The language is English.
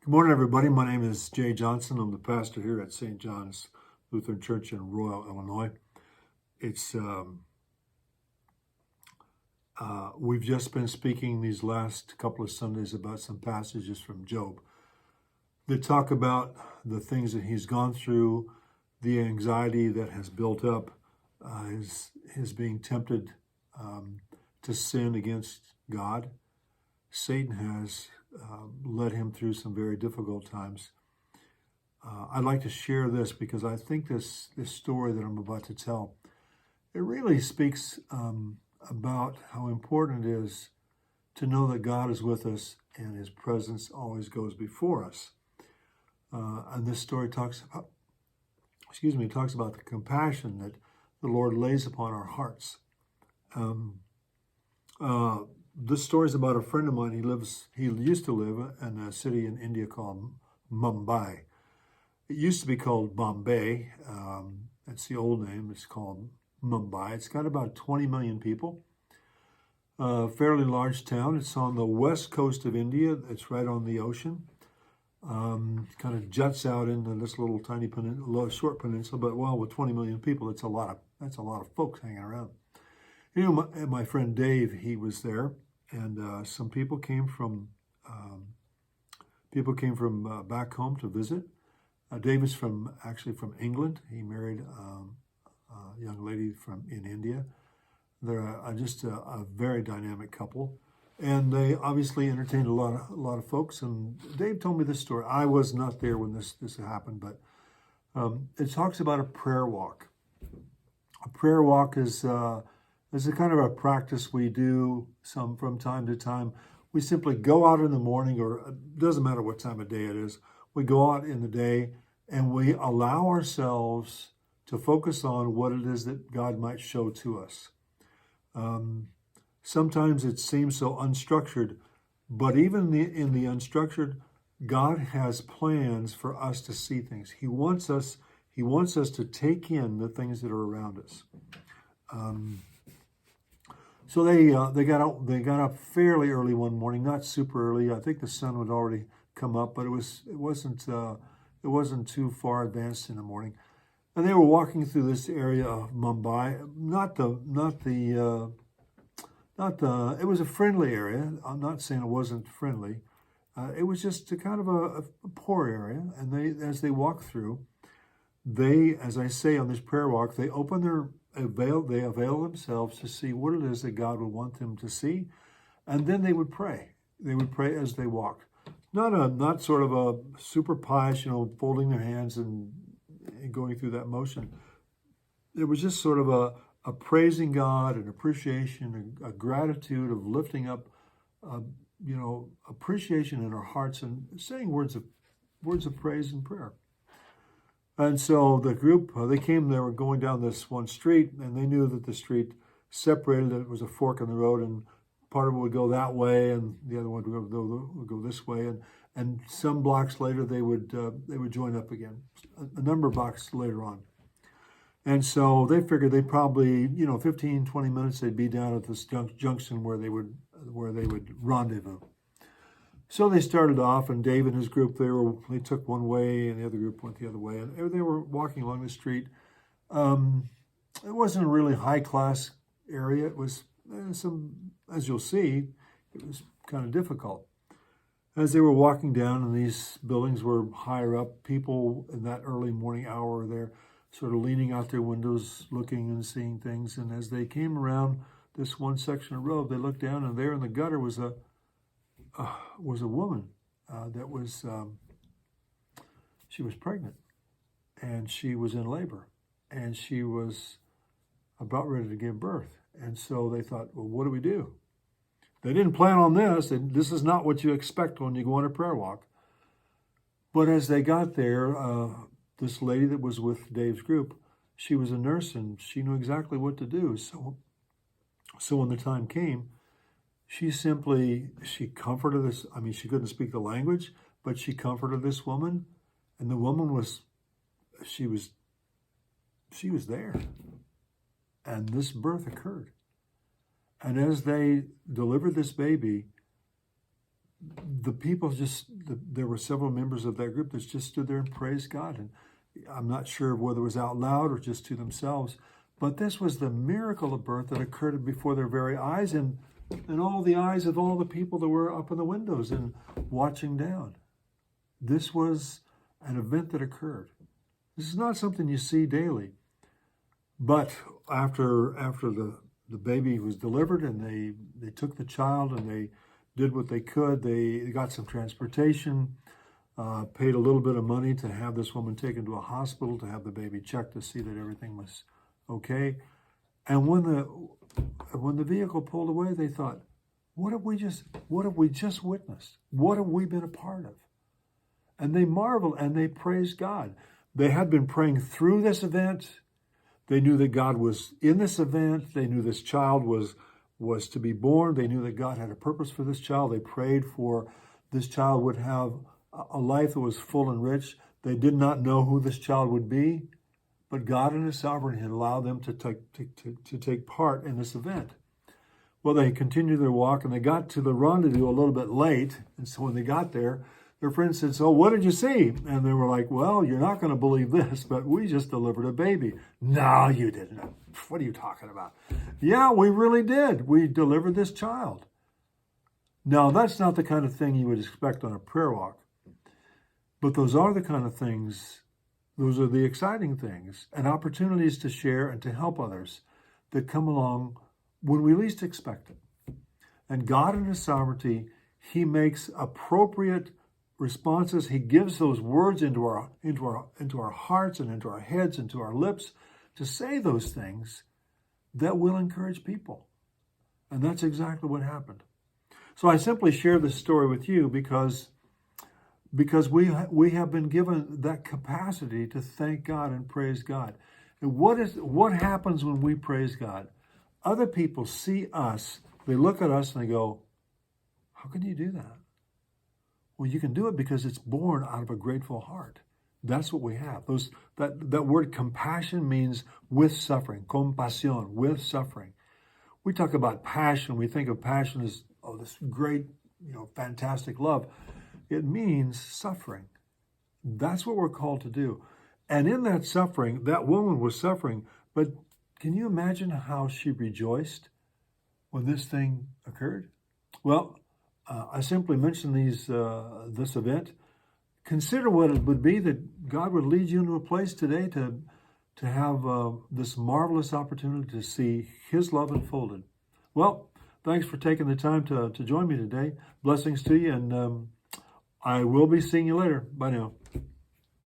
Good morning, everybody. My name is Jay Johnson. I'm the pastor here at St. John's Lutheran Church in Royal, Illinois. It's we've just been speaking these last couple of Sundays about some passages from Job that talk about the things that he's gone through, the anxiety that has built up, his being tempted to sin against God. Satan has led him through some very difficult times. I'd like to share this because I think this story that I'm about to tell, it really speaks about how important it is to know that God is with us and his presence always goes before us. And this story talks about the compassion that the Lord lays upon our hearts. This story is about a friend of mine. He used to live in a city in India called Mumbai. It used to be called Bombay. That's the old name. It's called Mumbai. It's got about 20 million people. Fairly large town. It's on the west coast of India. It's right on the ocean. Kind of juts out into this little tiny short peninsula. But with 20 million people, that's a lot of folks hanging around. You know, my friend Dave, he was there, and some people came from back home to visit. Dave is actually from England. He married a young lady in India. They're just a very dynamic couple, and they obviously entertained a lot of folks. And Dave told me this story. I was not there when this happened, but it talks about a prayer walk. A prayer walk is a kind of a practice we do from time to time. We simply go out in the morning, or it doesn't matter what time of day it is. We go out in the day and we allow ourselves to focus on what it is that God might show to us. Sometimes it seems so unstructured, but even in the unstructured, God has plans for us to see things. He wants us to take in the things that are around us. So they got up fairly early one morning, not super early. I think the sun had already come up, but it wasn't too far advanced in the morning. And they were walking through this area of Mumbai. It was a friendly area. I'm not saying it wasn't friendly. It was just a kind of a poor area. And as they walked through, as I say on this prayer walk, they avail themselves to see what it is that God would want them to see, and then they would pray. They would pray as they walked. Not sort of a super pious, folding their hands and going through that motion. It was just sort of a praising God, an appreciation, a gratitude of lifting up, appreciation in our hearts and saying words of praise and prayer. And so the group, they were going down this one street, and they knew that the street separated. It was a fork in the road, and part of it would go that way, and the other one would go this way. And some blocks later, they would join up again, a number of blocks later on. And so they figured they probably, 15, 20 minutes, they'd be down at this junction where they would rendezvous. So they started off, and Dave and his group, they took one way, and the other group went the other way, and they were walking along the street. It wasn't a really high-class area. It was as you'll see, it was kind of difficult. As they were walking down, and these buildings were higher up, people in that early morning hour were there, sort of leaning out their windows, looking and seeing things. And as they came around this one section of road, they looked down, and there in the gutter was a woman that was, she was pregnant, and she was in labor, and she was about ready to give birth. And so they thought, well, what do we do? They didn't plan on this. This is not what you expect when you go on a prayer walk. But as they got there, this lady that was with Dave's group, she was a nurse, and she knew exactly what to do. So when the time came, she comforted this. I mean, she couldn't speak the language, but she comforted this woman, and the woman she was there, and this birth occurred. And as they delivered this baby, the people there were several members of that group that just stood there and praised God. And I'm not sure whether it was out loud or just to themselves, but this was the miracle of birth that occurred before their very eyes and all the eyes of all the people that were up in the windows and watching down. This was an event that occurred. This is not something you see daily. But after the baby was delivered and they took the child and they did what they could, they got some transportation, paid a little bit of money to have this woman taken to a hospital to have the baby checked to see that everything was okay. And when the vehicle pulled away, they thought, what have we just witnessed? What have we been a part of? And they marveled and they praised God. They had been praying through this event. They knew that God was in this event. They knew this child was to be born. They knew that God had a purpose for this child. They prayed for this child would have a life that was full and rich. They did not know who this child would be, but God in His sovereignty had allowed them to take part in this event. Well, they continued their walk, and they got to the rendezvous a little bit late. And so when they got there, their friend said, "So what did you see?" And they were like, "Well, you're not going to believe this, but we just delivered a baby." "No, you didn't." "What are you talking about?" "Yeah, we really did. We delivered this child." Now, that's not the kind of thing you would expect on a prayer walk. But those are the kind of things, those are the exciting things and opportunities to share and to help others that come along when we least expect it. And God in His sovereignty, He makes appropriate responses. He gives those words into our hearts and into our heads, into our lips to say those things that will encourage people. And that's exactly what happened. So I simply share this story with you because we have been given that capacity to thank God and praise God. And what happens when we praise God? Other people see us, they look at us and they go, "How can you do that?" Well, you can do it because it's born out of a grateful heart. That's what we have. That word compassion means with suffering, compasión, with suffering. We talk about passion. We think of passion as, this great, fantastic love. It means suffering. That's what we're called to do. And in that suffering, that woman was suffering. But can you imagine how she rejoiced when this thing occurred? Well, I simply mentioned this event. Consider what it would be that God would lead you into a place today to have this marvelous opportunity to see His love unfolded. Well, thanks for taking the time to join me today. Blessings to you, and I will be seeing you later. Bye now.